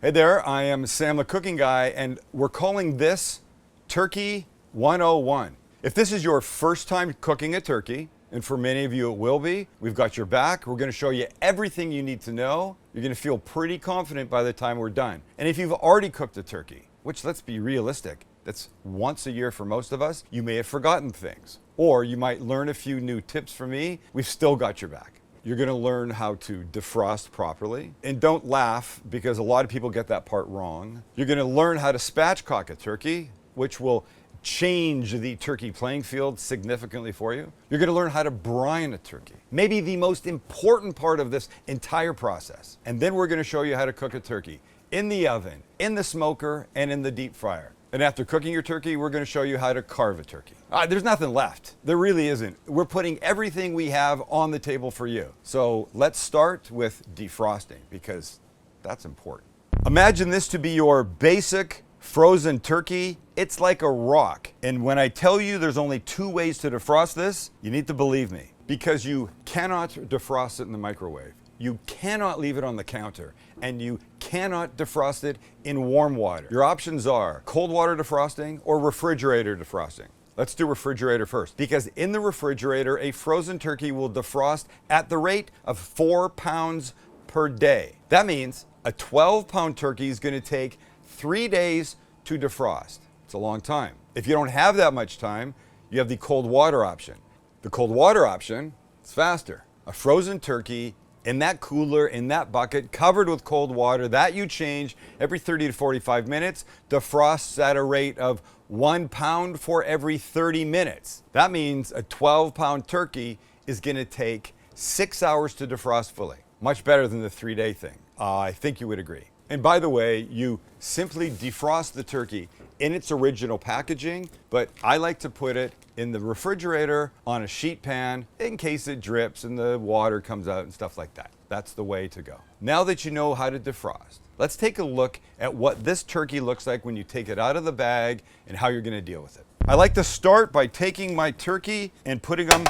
Hey there, I am Sam the Cooking Guy, and we're calling this Turkey 101. If this is your first time cooking a turkey, and for many of you it will be, we've got your back. We're going to show you everything you need to know. You're going to feel pretty confident by the time we're done. And if you've already cooked a turkey, which, let's be realistic, that's once a year for most of us, you may have forgotten things. Or you might learn a few new tips from me. We've still got your back. You're going to learn how to defrost properly. And don't laugh, because a lot of people get that part wrong. You're going to learn how to spatchcock a turkey, which will change the turkey playing field significantly for you. You're going to learn how to brine a turkey, maybe the most important part of this entire process. And then we're going to show you how to cook a turkey in the oven, in the smoker, and in the deep fryer. And after cooking your turkey, we're going to show you how to carve a turkey. There's nothing left. There really isn't. We're putting everything we have on the table for you. So let's start with defrosting, because that's important. Imagine this to be your basic frozen turkey. It's like a rock. And when I tell you there's only two ways to defrost this, you need to believe me, because you cannot defrost it in the microwave. You cannot leave it on the counter, and you cannot defrost it in warm water. Your options are cold water defrosting or refrigerator defrosting. Let's do refrigerator first, because in the refrigerator, a frozen turkey will defrost at the rate of 4 pounds per day. That means a 12-pound turkey is going to take 3 days to defrost. It's a long time. If you don't have that much time, you have the cold water option. The cold water option is faster. A frozen turkey in that cooler, in that bucket, covered with cold water that you change every 30 to 45 minutes, defrosts at a rate of 1 pound for every 30 minutes. That means a 12-pound turkey is going to take 6 hours to defrost fully. Much better than the 3-day thing. I think you would agree. And by the way, you simply defrost the turkey in its original packaging, but I like to put it in the refrigerator on a sheet pan in case it drips and the water comes out and stuff like that. That's the way to go. Now that you know how to defrost, let's take a look at what this turkey looks like when you take it out of the bag and how you're going to deal with it. I like to start by taking my turkey and putting them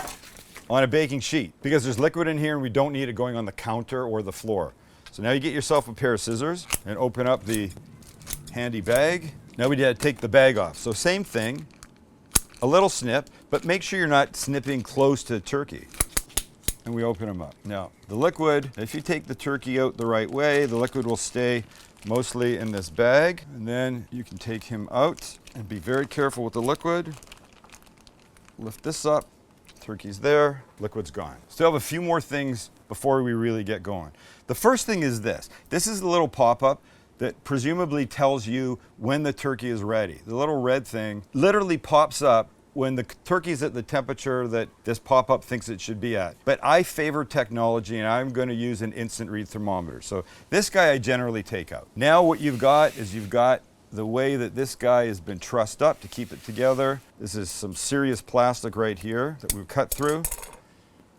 on a baking sheet, because there's liquid in here and we don't need it going on the counter or the floor. So now you get yourself a pair of scissors and open up the handy bag. Now we gotta take the bag off. So same thing, a little snip, but make sure you're not snipping close to the turkey. And we open them up. Now, the liquid, if you take the turkey out the right way, the liquid will stay mostly in this bag. And then you can take him out and be very careful with the liquid. Lift this up, turkey's there, liquid's gone. Still have a few more things before we really get going. The first thing is this. This is the little pop-up that presumably tells you when the turkey is ready. The little red thing literally pops up when the turkey's at the temperature that this pop-up thinks it should be at. But I favor technology, and I'm going to use an instant read thermometer. So this guy I generally take out. Now what you've got is you've got the way that this guy has been trussed up to keep it together. This is some serious plastic right here that we've cut through.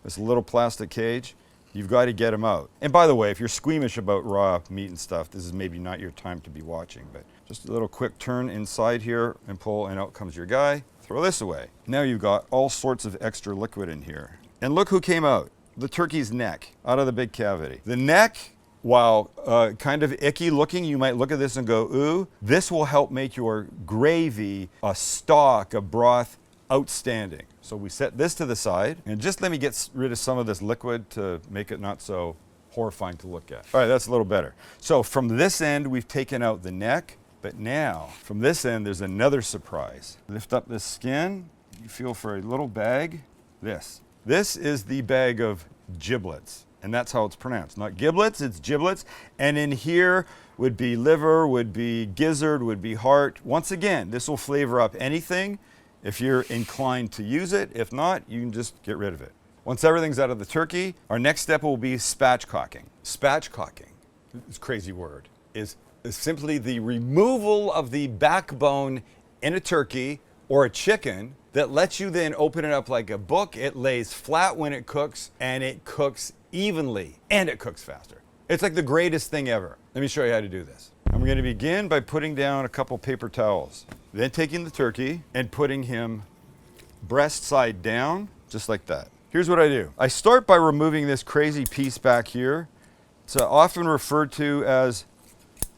This little plastic cage. You've got to get them out. And by the way, if you're squeamish about raw meat and stuff, this is maybe not your time to be watching, but just a little quick turn inside here and pull, and out comes your guy. Throw this away. Now you've got all sorts of extra liquid in here. And look who came out. The turkey's neck, out of the big cavity. The neck, while kind of icky looking, you might look at this and go, ooh, this will help make your gravy, a stock, a broth, outstanding. So we set this to the side, and just let me get rid of some of this liquid to make it not so horrifying to look at. All right, that's a little better. So from this end, we've taken out the neck, but now from this end, there's another surprise. Lift up this skin, you feel for a little bag. This is the bag of giblets, and that's how it's pronounced. Not giblets, it's giblets. And in here would be liver, would be gizzard, would be heart. Once again, this will flavor up anything if you're inclined to use it. If not, you can just get rid of it. Once everything's out of the turkey, our next step will be spatchcocking. Spatchcocking, this crazy word, is simply the removal of the backbone in a turkey or a chicken that lets you then open it up like a book. It lays flat when it cooks, and it cooks evenly, and it cooks faster. It's like the greatest thing ever. Let me show you how to do this. I'm going to begin by putting down a couple paper towels, then taking the turkey and putting him breast side down, just like that. Here's what I do. I start by removing this crazy piece back here. It's often referred to as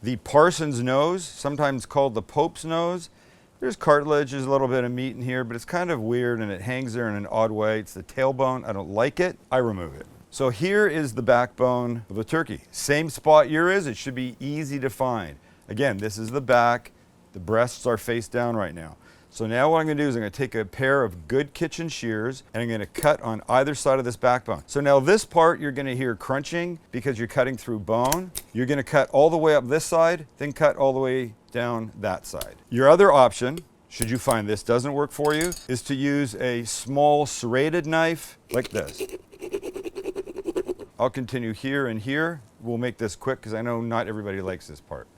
the parson's nose, sometimes called the Pope's nose. There's cartilage, there's a little bit of meat in here, but it's kind of weird and it hangs there in an odd way. It's the tailbone. I don't like it. I remove it. So here is the backbone of the turkey. Same spot here is. It should be easy to find. Again, this is the back. The breasts are face down right now. So now what I'm going to do is I'm going to take a pair of good kitchen shears and I'm going to cut on either side of this backbone. So now this part you're going to hear crunching because you're cutting through bone. You're going to cut all the way up this side, then cut all the way down that side. Your other option, should you find this doesn't work for you, is to use a small serrated knife like this. I'll continue here and here. We'll make this quick because I know not everybody likes this part.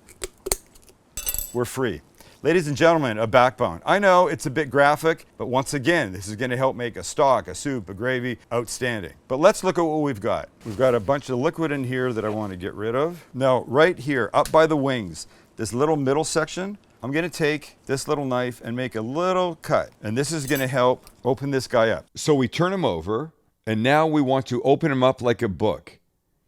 We're free. Ladies and gentlemen, a backbone. I know it's a bit graphic, but once again, this is going to help make a stock, a soup, a gravy outstanding. But let's look at what we've got. We've got a bunch of liquid in here that I want to get rid of. Now, right here, up by the wings, this little middle section, I'm going to take this little knife and make a little cut. And this is going to help open this guy up. So we turn him over, and now we want to open him up like a book.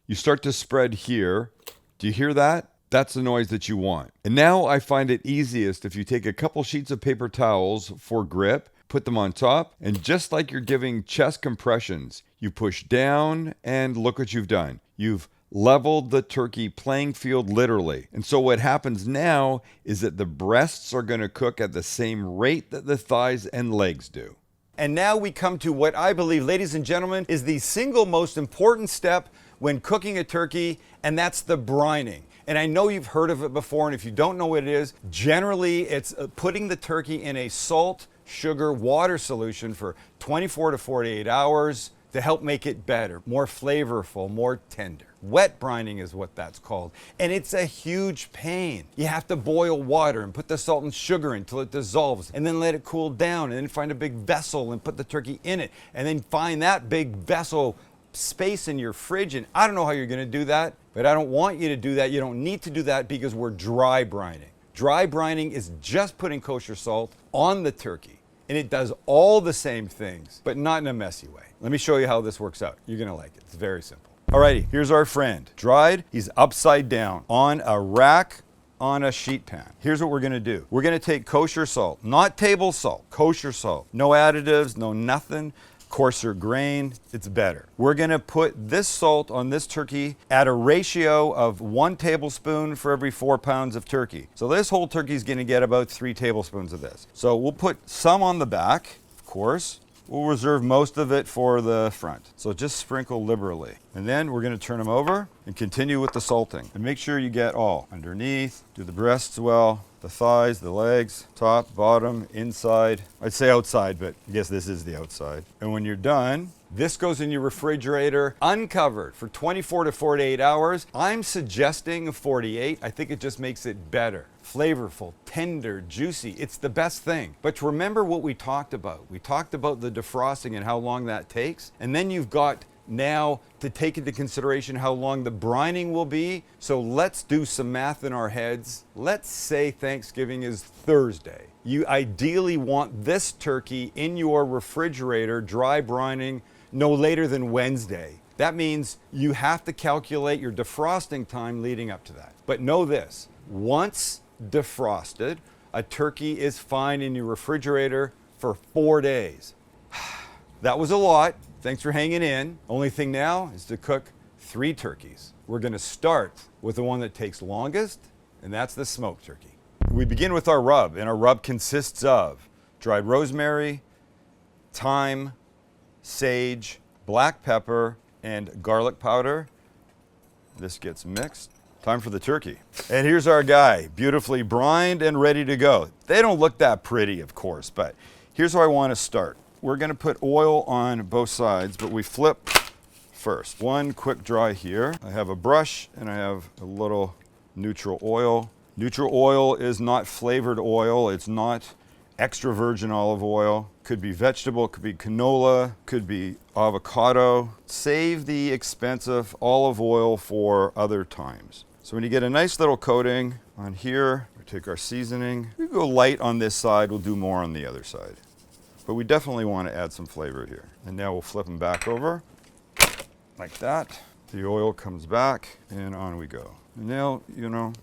You start to spread here. Do you hear that? That's the noise that you want. And now I find it easiest if you take a couple sheets of paper towels for grip, put them on top, and just like you're giving chest compressions, you push down and look what you've done. You've leveled the turkey playing field literally. And so what happens now is that the breasts are going to cook at the same rate that the thighs and legs do. And now we come to what I believe, ladies and gentlemen, is the single most important step when cooking a turkey, and that's the brining. And I know you've heard of it before, and if you don't know what it is, generally it's putting the turkey in a salt, sugar, water solution for 24 to 48 hours to help make it better, more flavorful, more tender. Wet brining is what that's called. And it's a huge pain. You have to boil water and put the salt and sugar in until it dissolves, and then let it cool down, and then find a big vessel and put the turkey in it, and then find that big vessel space in your fridge. And I don't know how you're going to do that, but I don't want you to do that. You don't need to do that because we're dry brining. Dry brining is just putting kosher salt on the turkey, and it does all the same things, but not in a messy way. Let me show you how this works out. You're going to like it. It's very simple. Alrighty, here's our friend. Dried, he's upside down on a rack on a sheet pan. Here's what we're going to do. We're going to take kosher salt, not table salt, kosher salt. No additives, no nothing. Coarser grain, it's better. We're going to put this salt on this turkey at a ratio of 1 tablespoon for every 4 pounds of turkey. So this whole turkey is going to get about 3 tablespoons of this. So we'll put some on the back, of course. We'll reserve most of it for the front. So just sprinkle liberally. And then we're going to turn them over and continue with the salting. And make sure you get all underneath, do the breasts well, the thighs, the legs, top, bottom, inside. I'd say outside, but I guess this is the outside. And when you're done, this goes in your refrigerator uncovered for 24 to 48 hours. I'm suggesting 48. I think it just makes it better. Flavorful, tender, juicy. It's the best thing. But remember what we talked about. We talked about the defrosting and how long that takes. And then you've got now to take into consideration how long the brining will be. So let's do some math in our heads. Let's say Thanksgiving is Thursday. You ideally want this turkey in your refrigerator, dry brining, no later than Wednesday. That means you have to calculate your defrosting time leading up to that. But know this, once defrosted, a turkey is fine in your refrigerator for 4 days. That was a lot. Thanks for hanging in. Only thing now is to cook 3 turkeys. We're going to start with the one that takes longest, and that's the smoked turkey. We begin with our rub, and our rub consists of dried rosemary, thyme, sage, black pepper, and garlic powder. This gets mixed. Time for the turkey. And here's our guy, beautifully brined and ready to go. They don't look that pretty, of course, but here's how I want to start. We're going to put oil on both sides, but we flip first. One quick dry here. I have a brush and I have a little neutral oil. Neutral oil is not flavored oil. It's not extra virgin olive oil. Could be vegetable, could be canola, could be avocado. Save the expensive olive oil for other times. So when you get a nice little coating on here, we take our seasoning. We go light on this side, we'll do more on the other side. But we definitely want to add some flavor here. And now we'll flip them back over like that. The oil comes back and on we go. Now,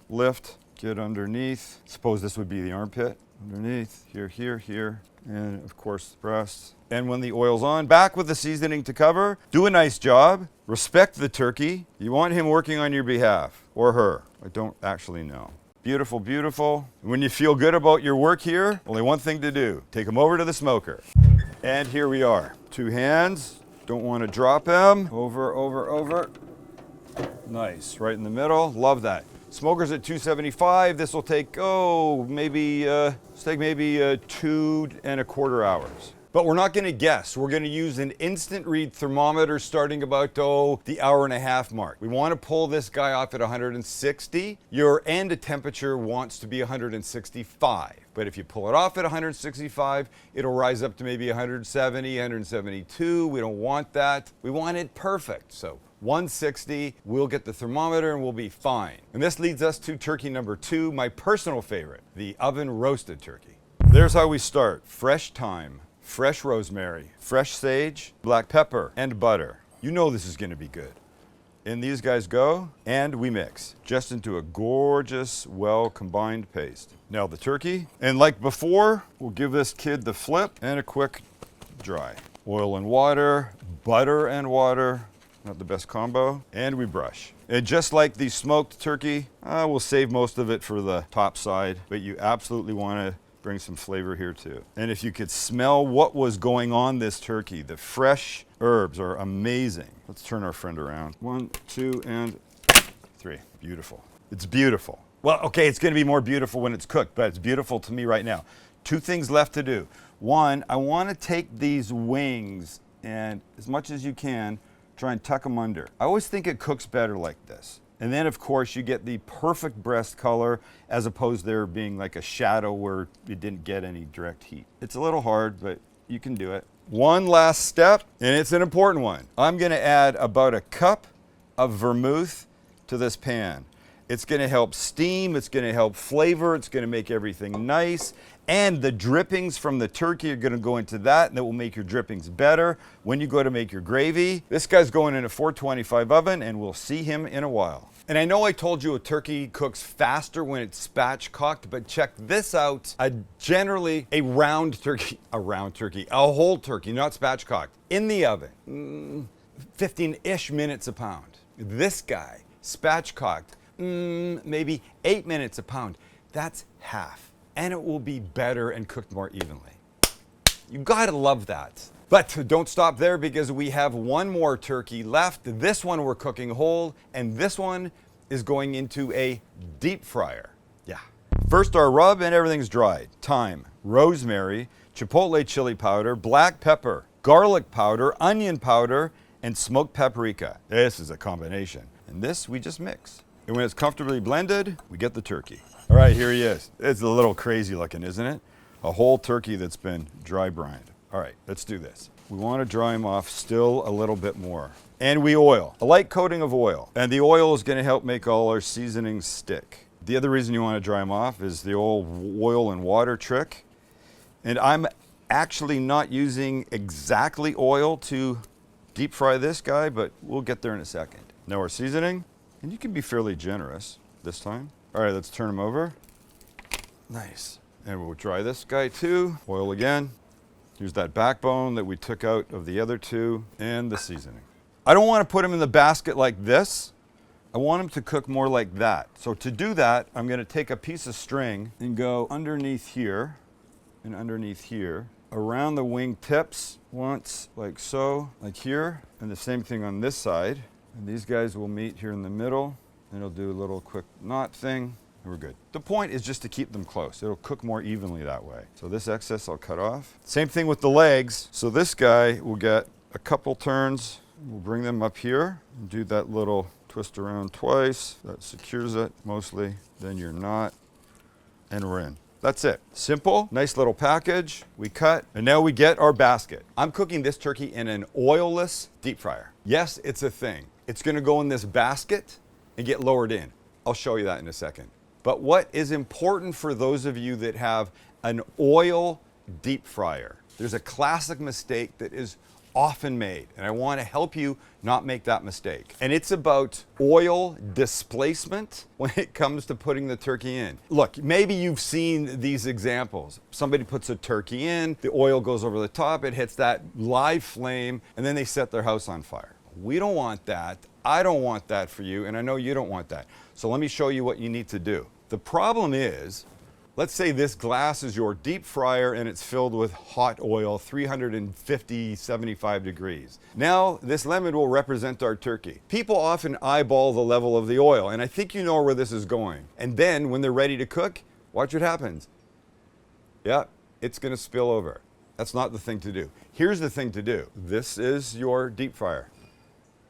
lift, get underneath. Suppose this would be the armpit. Underneath, here, here, here, and of course the breast. And when the oil's on, back with the seasoning to cover. Do a nice job. Respect the turkey. You want him working on your behalf, or her. I don't actually know. Beautiful, beautiful. When you feel good about your work here, only one thing to do. Take them over to the smoker. And here we are. 2 hands. Don't want to drop them. Over, over, over. Nice, right in the middle. Love that. Smoker's at 275. This will take, maybe 2.25 hours. But we're not going to guess. We're going to use an instant read thermometer starting about, the hour-and-a-half mark. We want to pull this guy off at 160. Your end temperature wants to be 165. But if you pull it off at 165, it'll rise up to maybe 170, 172. We don't want that. We want it perfect. So 160, we'll get the thermometer and we'll be fine. And this leads us to turkey number 2, my personal favorite, the oven roasted turkey. There's how we start. Fresh thyme, fresh rosemary, fresh sage, black pepper, and butter. You know this is going to be good. In these guys go, and we mix just into a gorgeous, well-combined paste. Now the turkey, and like before, we'll give this kid the flip and a quick dry. Oil and water, butter and water, not the best combo, and we brush. And just like the smoked turkey, we'll save most of it for the top side, but you absolutely want to bring some flavor here too. And if you could smell what was going on this turkey, the fresh herbs are amazing. Let's turn our friend around. 1, 2, and 3. Beautiful. It's beautiful. Well, okay, it's going to be more beautiful when it's cooked, but it's beautiful to me right now. 2 things left to do. 1, I want to take these wings and, as much as you can, try and tuck them under. I always think it cooks better like this. And then, of course, you get the perfect breast color as opposed to there being like a shadow where you didn't get any direct heat. It's a little hard, but you can do it. One last step, and it's an important one. I'm going to add about a cup of vermouth to this pan. It's going to help steam, it's going to help flavor, it's going to make everything nice. And the drippings from the turkey are going to go into that, and that will make your drippings better when you go to make your gravy. This guy's going in a 425 oven, and we'll see him in a while. And I know I told you a turkey cooks faster when it's spatchcocked, but check this out. Generally a round turkey, a whole turkey, not spatchcocked, in the oven, 15-ish minutes a pound. This guy, spatchcocked, maybe 8 minutes a pound. That's half. And it will be better and cooked more evenly. You gotta love that. But don't stop there, because we have one more turkey left. This one we're cooking whole, and this one is going into a deep fryer. Yeah. First our rub, and everything's dried. Thyme, rosemary, chipotle chili powder, black pepper, garlic powder, onion powder, and smoked paprika. This is a combination. And this we just mix. And when it's comfortably blended, we get the turkey. All right, here he is. It's a little crazy looking, isn't it? A whole turkey that's been dry brined. All right, let's do this. We want to dry him off still a little bit more. And we oil, a light coating of oil. And the oil is going to help make all our seasonings stick. The other reason you want to dry them off is the old oil and water trick. And I'm actually not using exactly oil to deep fry this guy, but we'll get there in a second. Now our seasoning, and you can be fairly generous this time. All right, let's turn them over. Nice. And we'll dry this guy too. Oil again. Here's that backbone that we took out of the other 2, and the seasoning. I don't want to put them in the basket like this. I want them to cook more like that. So to do that, I'm going to take a piece of string and go underneath here and underneath here, around the wing tips once, like so, like here, and the same thing on this side. And these guys will meet here in the middle. And it'll do a little quick knot thing, and we're good. The point is just to keep them close. It'll cook more evenly that way. So this excess I'll cut off. Same thing with the legs. So this guy will get a couple turns. We'll bring them up here and do that little twist around twice. That secures it mostly. Then your knot, and we're in. That's it. Simple, nice little package. We cut, and now we get our basket. I'm cooking this turkey in an oilless deep fryer. Yes, it's a thing. It's gonna go in this basket and get lowered in. I'll show you that in a second. But what is important for those of you that have an oil deep fryer, there's a classic mistake that is often made, and I want to help you not make that mistake. And it's about oil displacement when it comes to putting the turkey in. Look, maybe you've seen these examples. Somebody puts a turkey in, the oil goes over the top, it hits that live flame, and then they set their house on fire. We don't want that. I don't want that for you, and I know you don't want that. So let me show you what you need to do. The problem is, let's say this glass is your deep fryer and it's filled with hot oil, 350, 75 degrees. Now, this lemon will represent our turkey. People often eyeball the level of the oil, and I think you know where this is going. And then, when they're ready to cook, watch what happens. Yeah, it's gonna spill over. That's not the thing to do. Here's the thing to do. This is your deep fryer.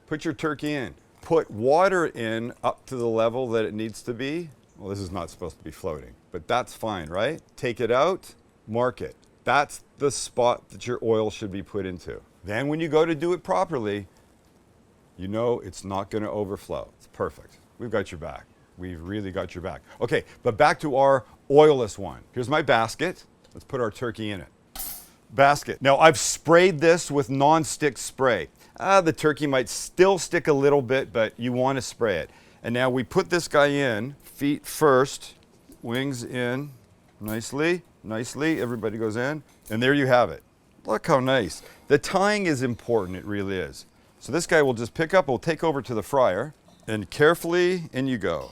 Put your turkey in. Put water in up to the level that it needs to be. Well, this is not supposed to be floating, but that's fine, right? Take it out, mark it. That's the spot that your oil should be put into. Then when you go to do it properly, you know it's not gonna overflow. It's perfect. We've got your back. We've really got your back. Okay, but back to our oilless one. Here's my basket. Let's put our turkey in it. Basket. Now I've sprayed this with non-stick spray. The turkey might still stick a little bit, but you want to spray it. And now we put this guy in, feet first, wings in, nicely, everybody goes in, and there you have it. Look how nice. The tying is important, it really is. So this guy will just pick up, we'll take over to the fryer, and carefully, in you go.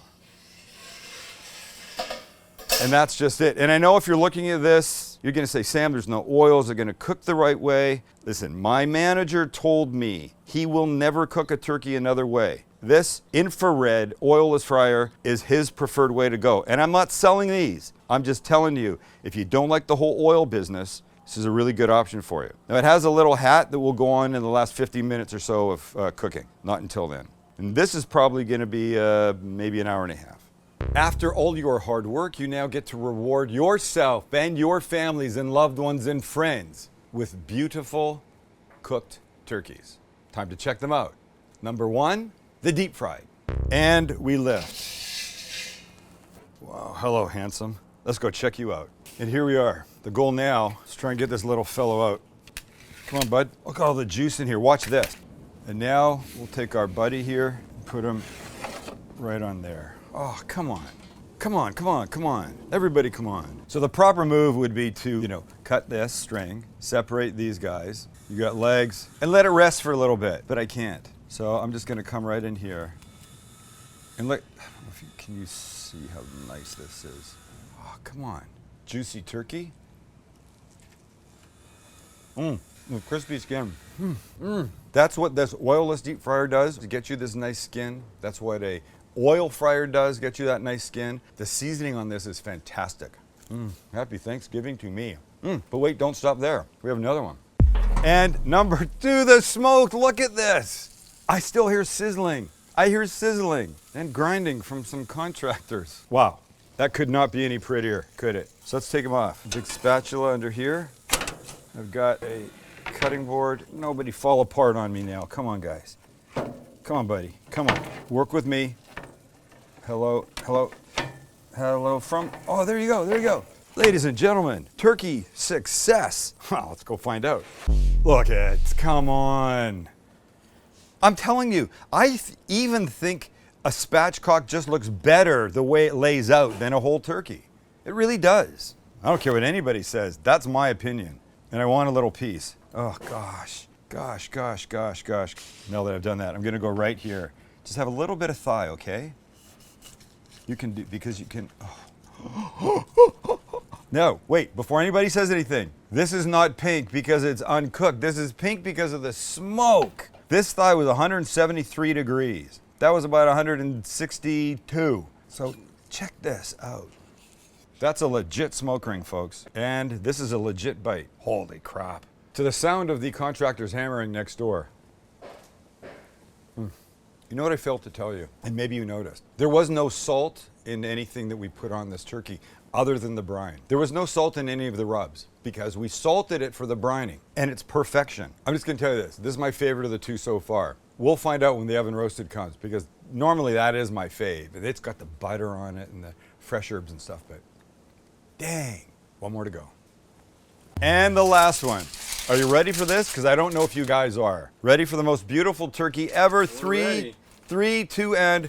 And that's just it. And I know if you're looking at this, you're gonna say, Sam, there's no oils, they're gonna cook the right way. Listen, my manager told me he will never cook a turkey another way. This infrared oilless fryer is his preferred way to go. And I'm not selling these. I'm just telling you, if you don't like the whole oil business, this is a really good option for you. Now it has a little hat that will go on in the last 50 minutes or so of cooking, not until then. And this is probably gonna be maybe an hour and a half. After all your hard work, you now get to reward yourself and your families and loved ones and friends with beautiful cooked turkeys. Time to check them out. Number one, the deep fried. And we lift. Wow, hello, handsome. Let's go check you out. And here we are. The goal now is try and get this little fellow out. Come on, bud. Look at all the juice in here. Watch this. And now we'll take our buddy here and put him right on there. Oh, come on. Come on, come on, come on. Everybody come on. So the proper move would be to, cut this string, separate these guys. You got legs, and let it rest for a little bit, but I can't. So I'm just gonna come right in here. And look, can you see how nice this is? Oh, come on. Juicy turkey. Crispy skin. That's what this oilless deep fryer does, to get you this nice skin. That's what a oil fryer does, get you that nice skin. The seasoning on this is fantastic. Happy Thanksgiving to me. But wait, don't stop there. We have another one. And number two, the smoked. Look at this. I still hear sizzling. I hear sizzling and grinding from some contractors. Wow, that could not be any prettier, could it? So let's take them off. Big spatula under here. I've got a cutting board. Nobody fall apart on me now. Come on, guys. Come on, buddy. Come on. Work with me. Hello, hello, hello from, oh, there you go, there you go. Ladies and gentlemen, turkey success. Well, let's go find out. Look at it, come on. I'm telling you, I even think a spatchcock just looks better the way it lays out than a whole turkey. It really does. I don't care what anybody says, that's my opinion. And I want a little piece. Oh gosh, gosh, gosh, gosh, gosh. Now that I've done that, I'm gonna go right here. Just have a little bit of thigh, okay? You can do, because you can, No, wait, before anybody says anything, this is not pink because it's uncooked. This is pink because of the smoke. This thigh was 173 degrees. That was about 162. So check this out. That's a legit smoke ring, folks. And this is a legit bite. Holy crap. To the sound of the contractors hammering next door. You know what I failed to tell you, and maybe you noticed. There was no salt in anything that we put on this turkey other than the brine. There was no salt in any of the rubs because we salted it for the brining, and it's perfection. I'm just gonna tell you this. This is my favorite of the two so far. We'll find out when the oven roasted comes because normally that is my fave. It's got the butter on it and the fresh herbs and stuff, but dang, one more to go. And the last one. Are you ready for this? Because I don't know if you guys are. Ready for the most beautiful turkey ever? Three, 2, and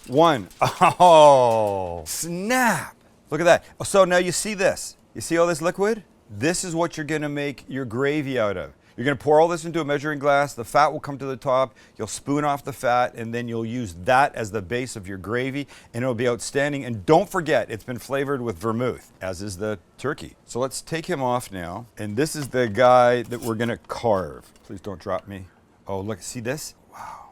1. Oh, snap. Look at that. So now you see this. You see all this liquid? This is what you're gonna make your gravy out of. You're gonna pour all this into a measuring glass. The fat will come to the top. You'll spoon off the fat, and then you'll use that as the base of your gravy, and it'll be outstanding. And don't forget, it's been flavored with vermouth, as is the turkey. So let's take him off now. And this is the guy that we're gonna carve. Please don't drop me. Oh, look, see this? Wow.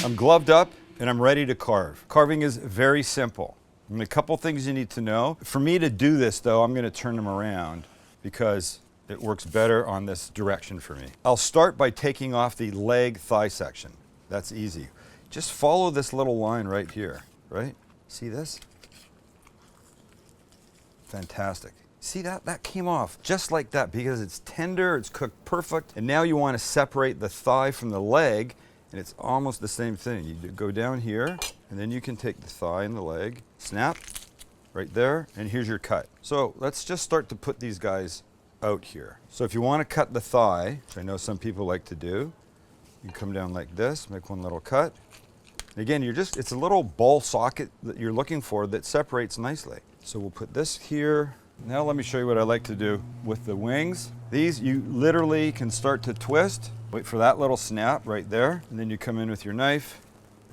I'm gloved up and I'm ready to carve. Carving is very simple. And a couple things you need to know. For me to do this though, I'm gonna turn them around because it works better on this direction for me. I'll start by taking off the leg thigh section. That's easy. Just follow this little line right here, right? See this? Fantastic. See that? That came off just like that because it's tender, it's cooked perfect. And now you wanna separate the thigh from the leg, and it's almost the same thing. You go down here, and then you can take the thigh and the leg, snap, right there, and here's your cut. So let's just start to put these guys out here. So if you want to cut the thigh, which I know some people like to do, you come down like this, make one little cut. And again, it's a little ball socket that you're looking for that separates nicely. So we'll put this here. Now let me show you what I like to do with the wings. These, you literally can start to twist. Wait for that little snap right there, and then you come in with your knife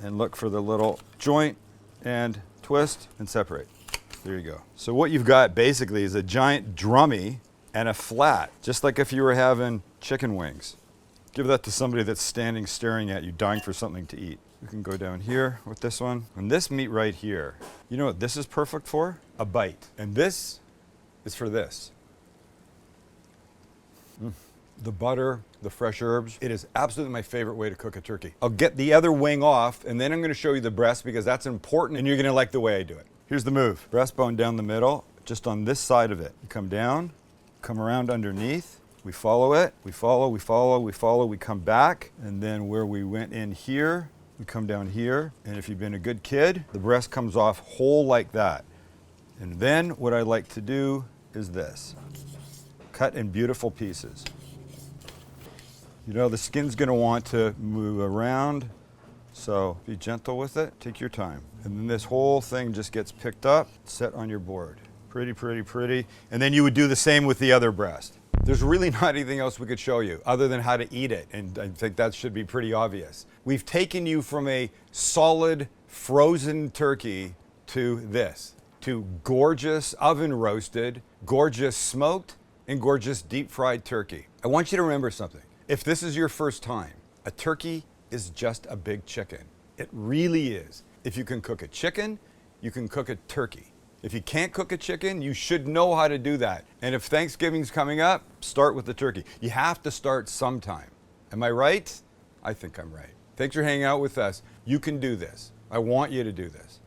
and look for the little joint and twist and separate. There you go. So what you've got basically is a giant drummy and a flat, just like if you were having chicken wings. Give that to somebody that's standing staring at you, dying for something to eat. You can go down here with this one. And this meat right here, you know what this is perfect for? A bite. And this is for this. The butter, the fresh herbs. It is absolutely my favorite way to cook a turkey. I'll get the other wing off, and then I'm gonna show you the breast because that's important, and you're gonna like the way I do it. Here's the move. Breastbone down the middle, just on this side of it. You come down, come around underneath. We follow it, we follow, we follow, we follow, we come back, and then where we went in here, we come down here, and if you've been a good kid, the breast comes off whole like that. And then what I like to do is this. Cut in beautiful pieces. You know, the skin's gonna want to move around, so be gentle with it, take your time. And then this whole thing just gets picked up, set on your board. Pretty, pretty, pretty. And then you would do the same with the other breast. There's really not anything else we could show you other than how to eat it, and I think that should be pretty obvious. We've taken you from a solid frozen turkey to this, to gorgeous oven roasted, gorgeous smoked, and gorgeous deep fried turkey. I want you to remember something. If this is your first time, a turkey is just a big chicken. It really is. If you can cook a chicken, you can cook a turkey. If you can't cook a chicken, you should know how to do that. And if Thanksgiving's coming up, start with the turkey. You have to start sometime. Am I right? I think I'm right. Thanks for hanging out with us. You can do this. I want you to do this.